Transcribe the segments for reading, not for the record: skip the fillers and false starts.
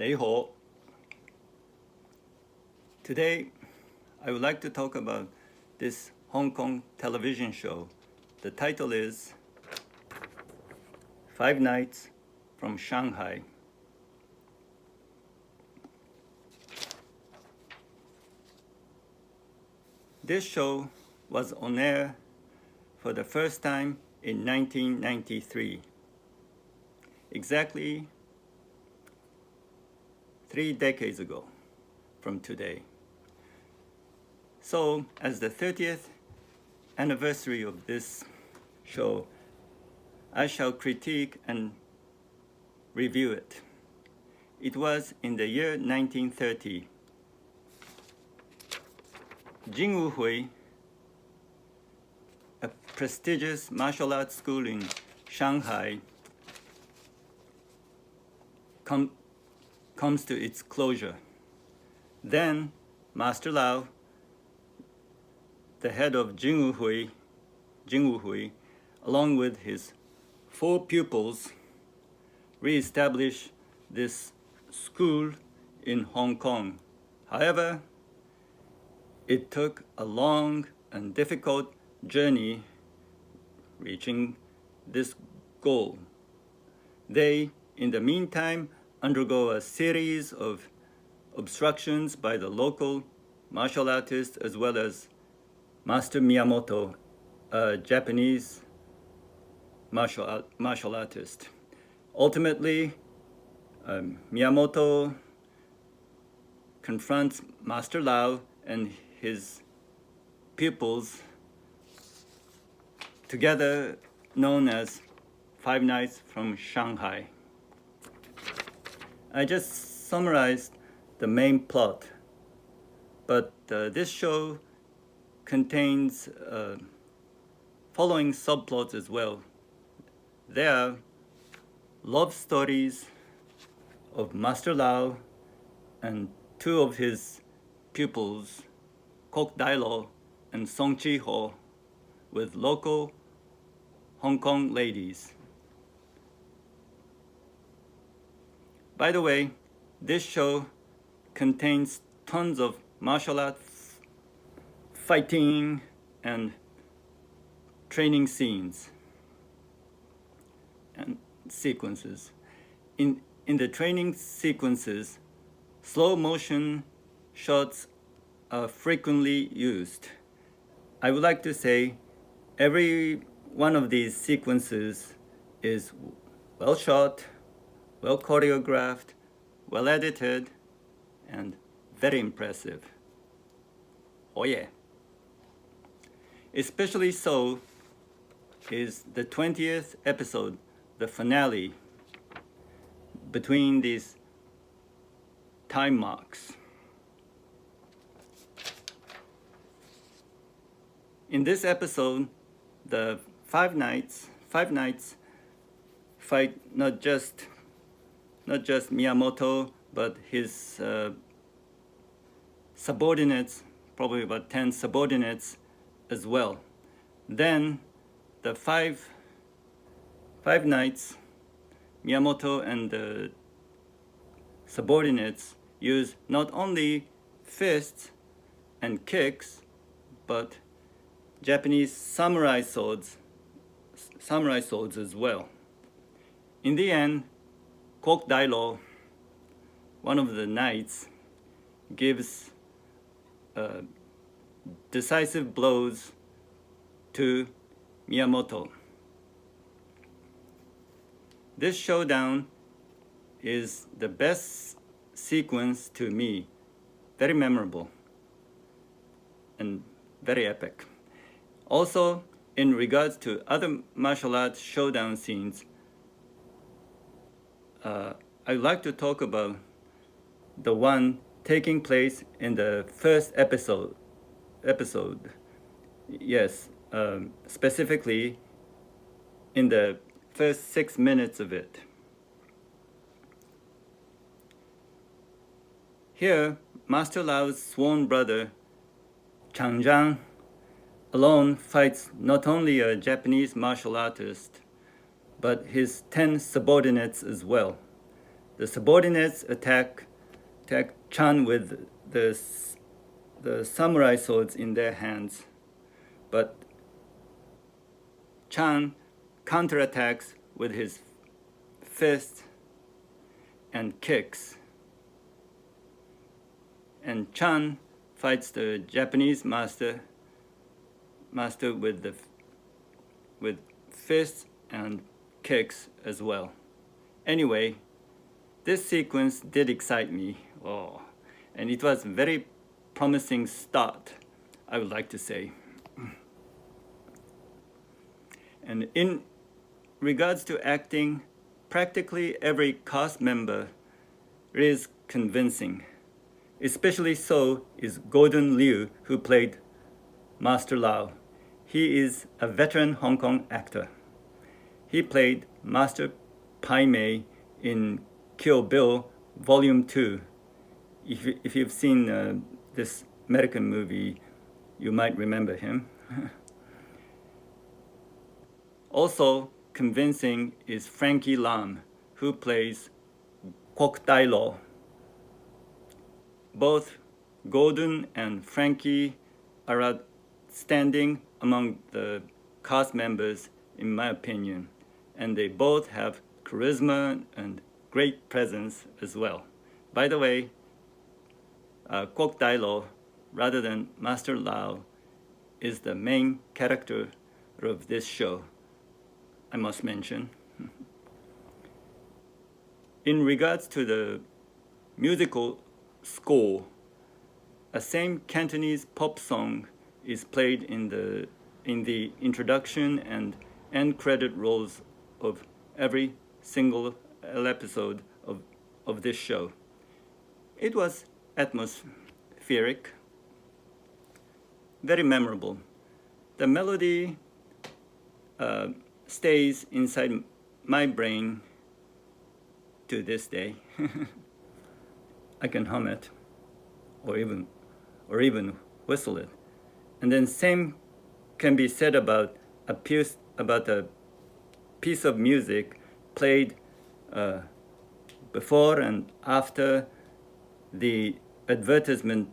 Leiho. Today, I would like to talk about this Hong Kong television show. The title is 5 Nights from Shanghai. This show was on air for the first time in 1993, exactly 3 decades ago from today. So, as the 30th anniversary of this show, I shall critique and review it. It was in the year 1930.精武虎, a prestigious martial arts school in Shanghai, comes to its closure. Then Master Lau, the head of精武虎, along with his 4 pupils, re-established this school in Hong Kong. However, it took a long and difficult journey reaching this goal. They, in the meantime, undergo a series of obstructions by the local martial artists as well as Master Miyamoto, a Japanese martial artist. Ultimately, Miyamoto confronts Master Lau and his pupils, together known as 5 Nights from Shanghai. I just summarized the main plot, but this show contains following subplots as well. There are love stories of Master Lau and 2 of his pupils, Kok Dai-lo and Song Chi-ho, with local Hong Kong ladies. By the way, this show contains tons of martial arts, fighting, and training scenes and sequences. In the training sequences, slow motion shots are frequently used. I would like to say every one of these sequences is well shot, well choreographed, well edited, and very impressive. Oh yeah. Especially so is the 20th episode, the finale, between these time marks. In this episode, the 5 nights fight not just Miyamoto, but his subordinates, probably about 10 subordinates as well. Then the 5 nights, Miyamoto and the subordinates use not only fists and kicks, but Japanese samurai swords as well. In the end, Kok Dai-lo, one of the knights, gives decisive blows to Miyamoto. This showdown is the best sequence to me, very memorable and very epic. Also, in regards to other martial arts showdown scenes, I'd like to talk about the one taking place in the first episode. Yes, specifically in the first 6 minutes of it. Here, Master Lau's sworn brother, Chang Zhang, alone fights not only a Japanese martial artist, but his 10 subordinates as well. the subordinates attack Chan with the samurai swords in their hands, but Chan counterattacks with his fists and kicks, and Chan fights the Japanese master with fists and kicks as well. Anyway, this sequence did excite me. Oh, and it was a very promising start, I would like to say. And in regards to acting, practically every cast member is convincing. Especially so is Gordon Liu, who played Master Lau. He is a veteran Hong Kong actor. He played Master Pai Mei in Kill Bill Volume 2. If you've seen this American movie, you might remember him. Also convincing is Frankie Lam, who plays Kok Tai Lo. Both Gordon and Frankie are outstanding among the cast members, in my opinion, and they both have charisma and great presence as well. By the way, Kok Tai Lo, rather than Master Lau, is the main character of this show, I must mention. In regards to the musical score, a same Cantonese pop song is played in the introduction and end credit rolls of every single episode of this show. It was atmospheric, very memorable. The melody stays inside my brain to this day. I can hum it, or even whistle it, and then same can be said about a piece of music played before and after the advertisement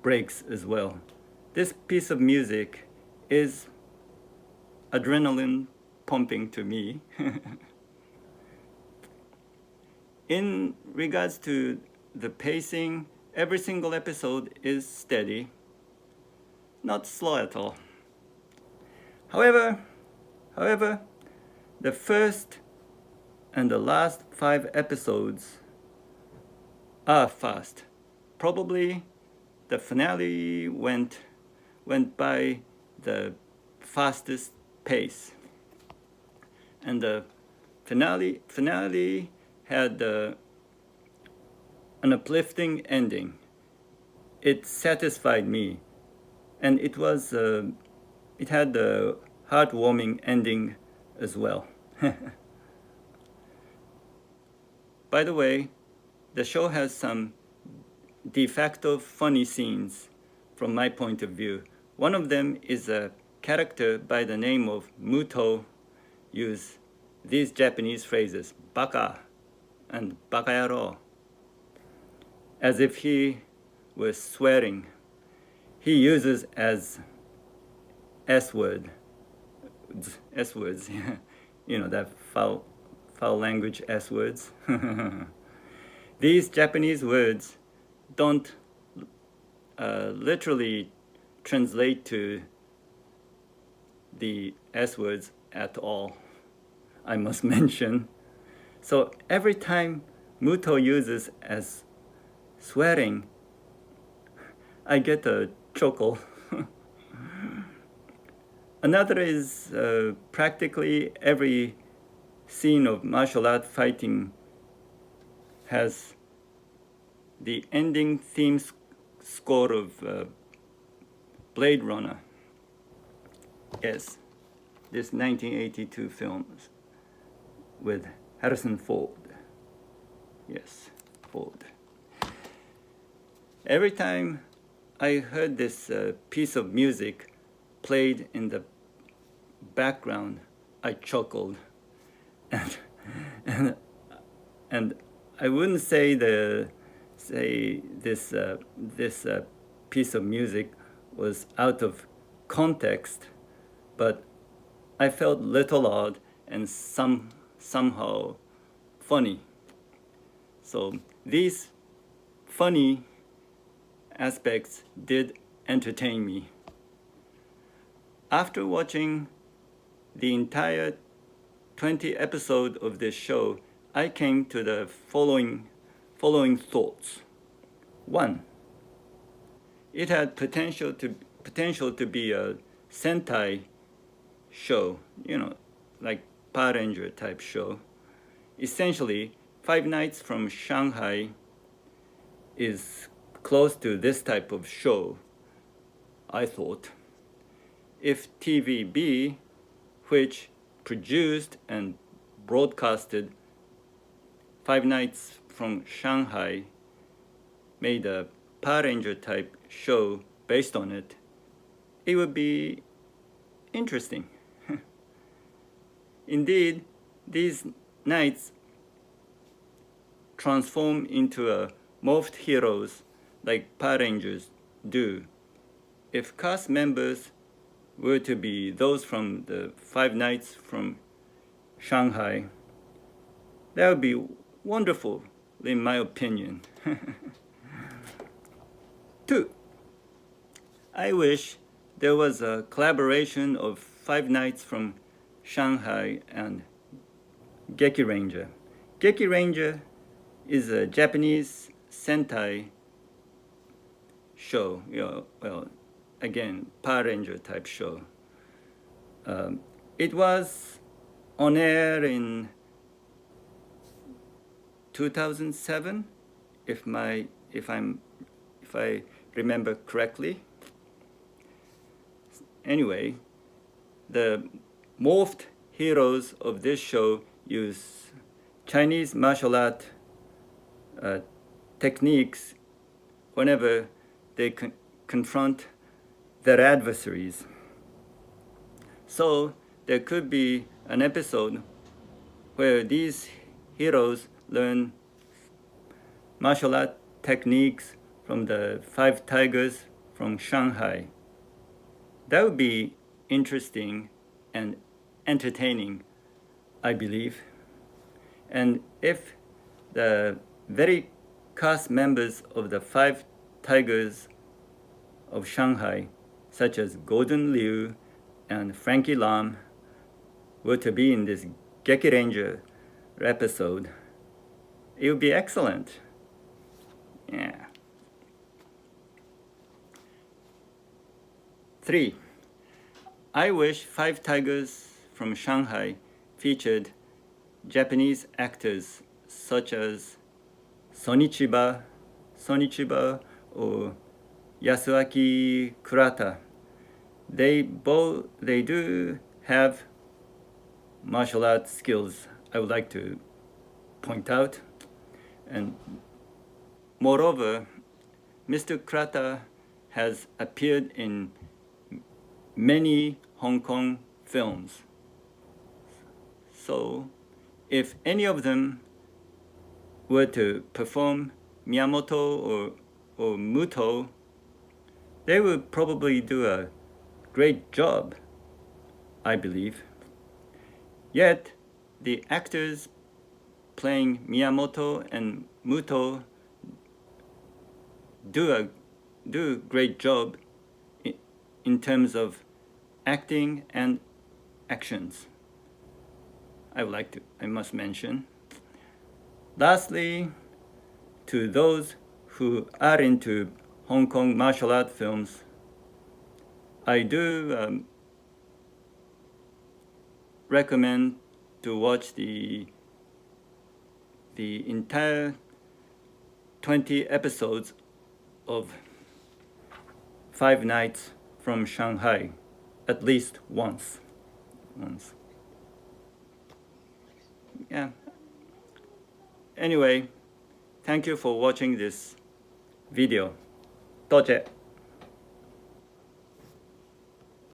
breaks as well. This piece of music is adrenaline pumping to me. In regards to the pacing, every single episode is steady, not slow at all. However, the first and the last 5 episodes are fast. Probably the finale went by the fastest pace, and the finale had an uplifting ending. It satisfied me, and it had a heartwarming ending as well. By the way, the show has some de facto funny scenes from my point of view. One of them is a character by the name of Muto use these Japanese phrases, baka and bakayaro, as if he was swearing. He uses as S-words, you know, that foul language S-words. These Japanese words don't literally translate to the S-words at all, I must mention. So every time Muto uses as swearing, I get a chuckle. Another is practically every scene of martial art fighting has the ending theme score of Blade Runner. Yes, this 1982 film with Harrison Ford. Yes, Ford. Every time I heard this piece of music played in the background, I chuckled, and I wouldn't say this piece of music was out of context, but I felt little odd and somehow funny. So these funny aspects did entertain me. After watching the entire 20 episodes of this show, I came to the following thoughts. 1. It had potential to be a Sentai show, like Power Ranger type show. Essentially, Five Nights from Shanghai is close to this type of show, I thought. If TVB, which produced and broadcasted Five Nights from Shanghai, made a Power Ranger type show based on it, it would be interesting. Indeed, these nights transform into morphed heroes like Power Rangers do. If cast members were to be those from the Five Nights from Shanghai, that would be wonderful, in my opinion. 2. I wish there was a collaboration of Five Nights from Shanghai and Geki Ranger. Geki Ranger is a Japanese Sentai show, again, Power Ranger type show. It was on air in 2007, if I remember correctly. Anyway, the morphed heroes of this show use Chinese martial art techniques whenever they confront their adversaries. So there could be an episode where these heroes learn martial art techniques from the Five Tigers from Shanghai. That would be interesting and entertaining, I believe. And if the very cast members of the Five Tigers of Shanghai, such as Gordon Liu and Frankie Lam, were to be in this Geki Ranger episode, it would be excellent. Yeah. 3. I wish Five Tigers from Shanghai featured Japanese actors such as Sonichiba or Yasuaki Kurata. They do have martial arts skills, I would like to point out. And moreover, Mr. Kurata has appeared in many Hong Kong films. So if any of them were to perform Miyamoto or Muto, they would probably do a great job, I believe. Yet the actors playing Miyamoto and Muto do a great job in terms of acting and actions, I must mention. Lastly, to those who are into Hong Kong martial art films, I do recommend to watch the entire 20 episodes of Five Nights from Shanghai, at least once. Yeah. Anyway, thank you for watching this video. 多謝。